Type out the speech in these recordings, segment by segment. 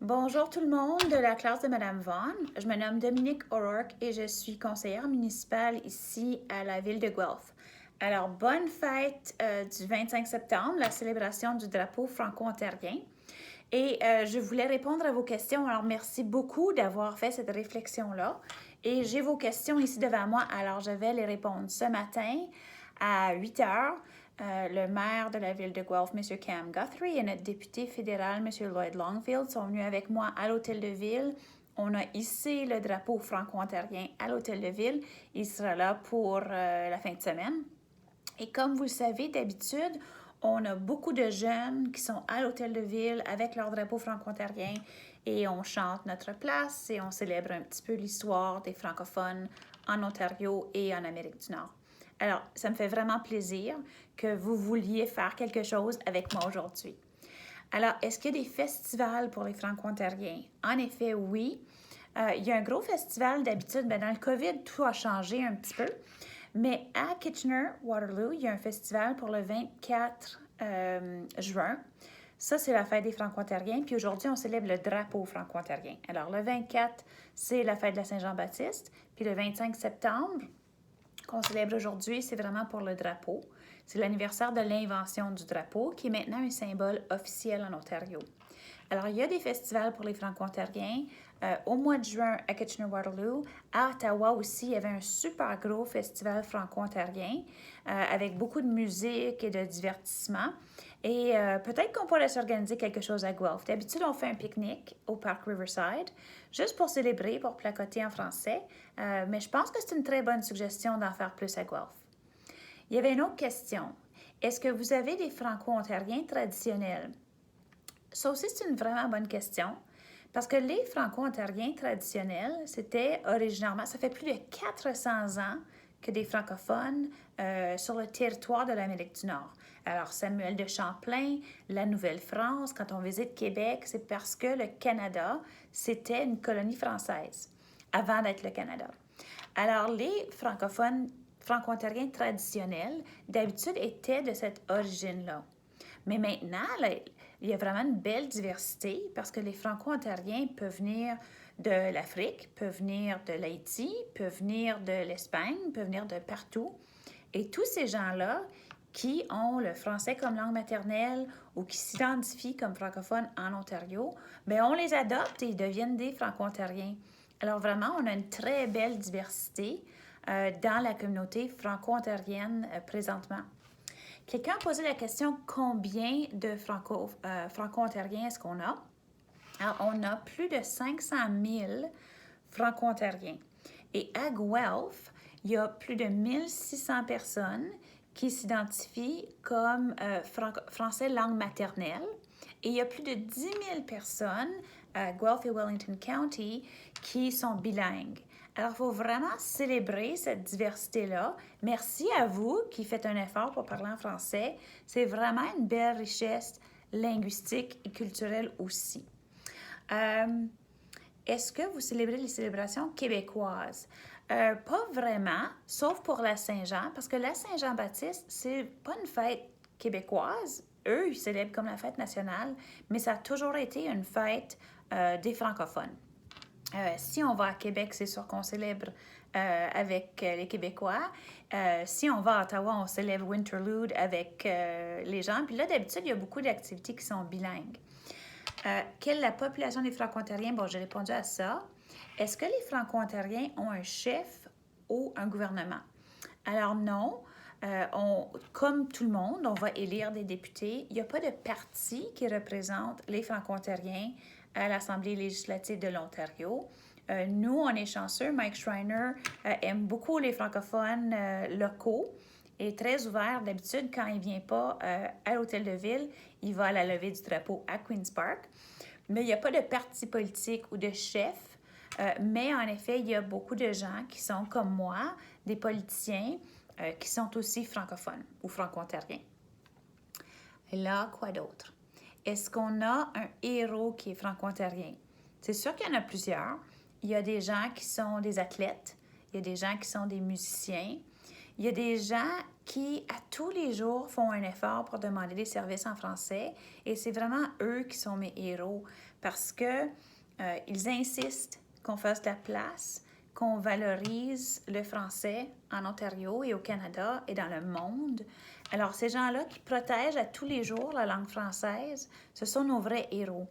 Bonjour tout le monde de la classe de Madame Vaughn. Je me nomme Dominique O'Rourke et je suis conseillère municipale ici à la ville de Guelph. Alors, bonne fête du 25 septembre, la célébration du drapeau franco-ontarien. Et je voulais répondre à vos questions. Alors, merci beaucoup d'avoir fait cette réflexion-là. Et j'ai vos questions ici devant moi. Alors, je vais les répondre ce matin à 8 heures. Le maire de la ville de Guelph, M. Cam Guthrie, et notre député fédéral, M. Lloyd Longfield, sont venus avec moi à l'hôtel de ville. On a hissé le drapeau franco-ontarien à l'hôtel de ville. Il sera là pour la fin de semaine. Et comme vous le savez, d'habitude, on a beaucoup de jeunes qui sont à l'hôtel de ville avec leur drapeau franco-ontarien et on chante notre place et on célèbre un petit peu l'histoire des francophones en Ontario et en Amérique du Nord. Alors, ça me fait vraiment plaisir que vous vouliez faire quelque chose avec moi aujourd'hui. Alors, est-ce qu'il y a des festivals pour les franco-ontariens? En effet, oui. Il y a un gros festival d'habitude. Bien, dans le COVID, tout a changé un petit peu. Mais à Kitchener-Waterloo, il y a un festival pour le 24 juin. Ça, c'est la fête des Franco-Ontariens. Puis aujourd'hui, on célèbre le drapeau franco-ontarien. Alors, le 24, c'est la fête de la Saint-Jean-Baptiste. Puis le 25 septembre, qu'on célèbre aujourd'hui, c'est vraiment pour le drapeau. C'est l'anniversaire de l'invention du drapeau, qui est maintenant un symbole officiel en Ontario. Alors, il y a des festivals pour les Franco-Ontariens. Au mois de juin, à Kitchener-Waterloo. À Ottawa aussi, il y avait un super gros festival franco-ontarien avec beaucoup de musique et de divertissement. Et peut-être qu'on pourrait s'organiser quelque chose à Guelph. D'habitude, on fait un pique-nique au parc Riverside, juste pour célébrer, pour placoter en français. Mais je pense que c'est une très bonne suggestion d'en faire plus à Guelph. Il y avait une autre question. Est-ce que vous avez des Franco-Ontariens traditionnels? Ça aussi, c'est une vraiment bonne question. Parce que les Franco-Ontariens traditionnels, c'était originairement, ça fait plus de 400 ans que des francophones sur le territoire de l'Amérique du Nord. Alors, Samuel de Champlain, la Nouvelle-France, quand on visite Québec, c'est parce que le Canada, c'était une colonie française avant d'être le Canada. Alors, les francophones franco-ontariens traditionnels, d'habitude, étaient de cette origine-là. Mais maintenant, là, il y a vraiment une belle diversité parce que les Franco-Ontariens peuvent venir de l'Afrique, peuvent venir de l'Haïti, peuvent venir de l'Espagne, peuvent venir de partout. Et tous ces gens-là qui ont le français comme langue maternelle ou qui s'identifient comme francophones en Ontario, bien, on les adopte et ils deviennent des Franco-Ontariens. Alors vraiment, on a une très belle diversité dans la communauté franco-ontarienne présentement. Quelqu'un a posé la question combien de franco-ontariens est-ce qu'on a? Alors, on a plus de 500 000 franco-ontariens. Et à Guelph, il y a plus de 1600 personnes qui s'identifient comme français langue maternelle. Et il y a plus de 10 000 personnes à Guelph et Wellington County qui sont bilingues. Alors, il faut vraiment célébrer cette diversité-là. Merci à vous qui faites un effort pour parler en français. C'est vraiment une belle richesse linguistique et culturelle aussi. Est-ce que vous célébrez les célébrations québécoises? Pas vraiment, sauf pour la Saint-Jean, parce que la Saint-Jean-Baptiste, c'est pas une fête québécoise. Eux, ils célèbrent comme la fête nationale, mais ça a toujours été une fête des francophones. Si on va à Québec, c'est sûr qu'on célèbre avec les Québécois. Si on va à Ottawa, on célèbre Winterlude avec les gens. Puis là, d'habitude, il y a beaucoup d'activités qui sont bilingues. Quelle est la population des Franco-Ontariens? Bon, j'ai répondu à ça. Est-ce que les Franco-Ontariens ont un chef ou un gouvernement? Alors non. Comme tout le monde, on va élire des députés. Il n'y a pas de parti qui représente les Franco-Ontariens à l'Assemblée législative de l'Ontario. Nous, on est chanceux. Mike Schreiner aime beaucoup les francophones locaux et très ouvert. D'habitude, quand il ne vient pas à l'hôtel de ville, il va à la levée du drapeau à Queen's Park. Mais il n'y a pas de parti politique ou de chef. Mais en effet, il y a beaucoup de gens qui sont comme moi, des politiciens qui sont aussi francophones ou franco-ontariens. Et là, quoi d'autre? Est-ce qu'on a un héros qui est franco-ontarien? C'est sûr qu'il y en a plusieurs. Il y a des gens qui sont des athlètes, il y a des gens qui sont des musiciens, il y a des gens qui, à tous les jours, font un effort pour demander des services en français et c'est vraiment eux qui sont mes héros parce que ils insistent qu'on fasse de la place, qu'on valorise le français en Ontario et au Canada et dans le monde. Alors, ces gens-là qui protègent à tous les jours la langue française, ce sont nos vrais héros.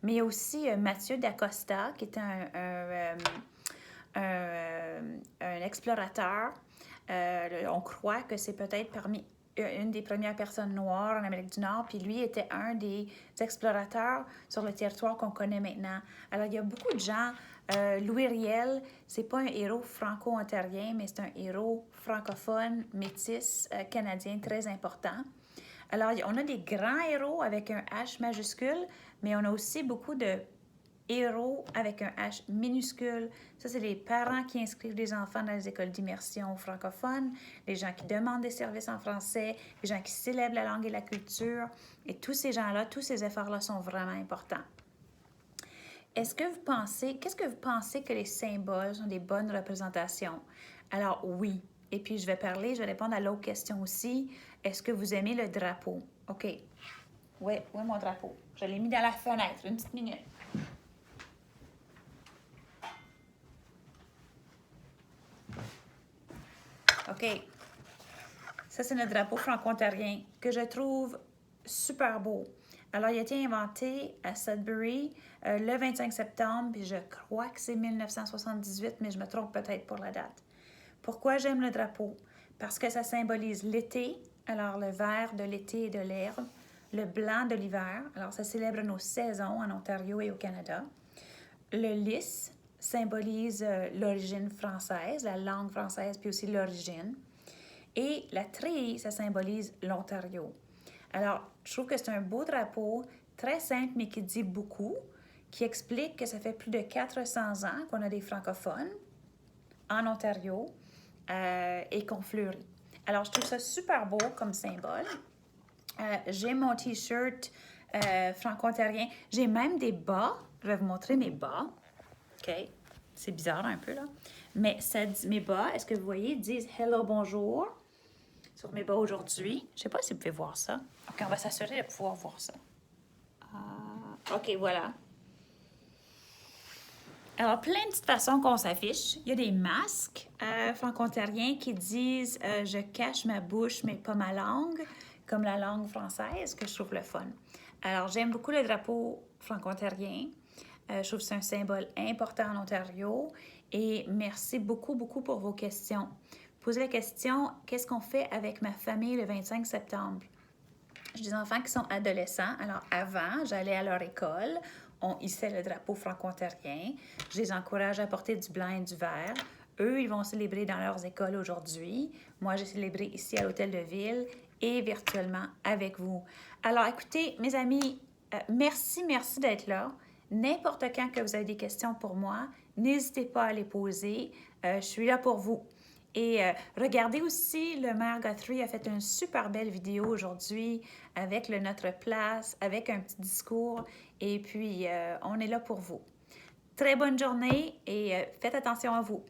Mais il y a aussi Mathieu Dacosta, qui est un explorateur. On croit que c'est peut-être parmi une des premières personnes noires en Amérique du Nord, puis lui était un des explorateurs sur le territoire qu'on connaît maintenant. Alors, il y a beaucoup de gens. Louis Riel, c'est pas un héros franco-ontarien, mais c'est un héros francophone, métis, canadien, très important. Alors, on a des grands héros avec un H majuscule, mais on a aussi beaucoup de héros avec un H minuscule. Ça, c'est les parents qui inscrivent les enfants dans les écoles d'immersion francophones, les gens qui demandent des services en français, les gens qui célèbrent la langue et la culture. Et tous ces gens-là, tous ces efforts-là sont vraiment importants. Qu'est-ce que vous pensez que les symboles sont des bonnes représentations? Alors, oui. Et puis, je vais répondre à l'autre question aussi. Est-ce que vous aimez le drapeau? OK. Oui, mon drapeau. Je l'ai mis dans la fenêtre. Une petite minute. OK. Ça, c'est notre drapeau franco-ontarien que je trouve super beau. Alors, il a été inventé à Sudbury le 25 septembre, puis je crois que c'est 1978, mais je me trompe peut-être pour la date. Pourquoi j'aime le drapeau? Parce que ça symbolise l'été, alors le vert de l'été et de l'herbe, le blanc de l'hiver, alors ça célèbre nos saisons en Ontario et au Canada. Le lys symbolise l'origine française, la langue française, puis aussi l'origine. Et la treillis, ça symbolise l'Ontario. Alors, je trouve que c'est un beau drapeau, très simple, mais qui dit beaucoup, qui explique que ça fait plus de 400 ans qu'on a des francophones en Ontario et qu'on fleurit. Alors, je trouve ça super beau comme symbole. J'ai mon T-shirt franco-ontarien. J'ai même des bas. Je vais vous montrer mes bas. OK? C'est bizarre un peu, là. Mais ça dit, mes bas, est-ce que vous voyez, disent « Hello, bonjour » sur mes bas aujourd'hui. Je ne sais pas si vous pouvez voir ça. OK, on va s'assurer de pouvoir voir ça. OK, voilà. Alors, plein de petites façons qu'on s'affiche. Il y a des masques franco-ontariens qui disent je cache ma bouche, mais pas ma langue », comme la langue française, que je trouve le fun. Alors, j'aime beaucoup le drapeau franco-ontarien. Je trouve que c'est un symbole important en Ontario. Et merci beaucoup, beaucoup pour vos questions. Posez la question, qu'est-ce qu'on fait avec ma famille le 25 septembre? J'ai des enfants qui sont adolescents. Alors, avant, j'allais à leur école. On hissait le drapeau franco-ontarien. Je les encourage à porter du blanc et du vert. Eux, ils vont célébrer dans leurs écoles aujourd'hui. Moi, j'ai célébré ici à l'Hôtel de Ville et virtuellement avec vous. Alors, écoutez, mes amis, merci d'être là. N'importe quand que vous avez des questions pour moi, n'hésitez pas à les poser. Je suis là pour vous. Et regardez aussi, le maire Guthrie a fait une super belle vidéo aujourd'hui avec le Notre Place, avec un petit discours. Et puis, on est là pour vous. Très bonne journée et faites attention à vous.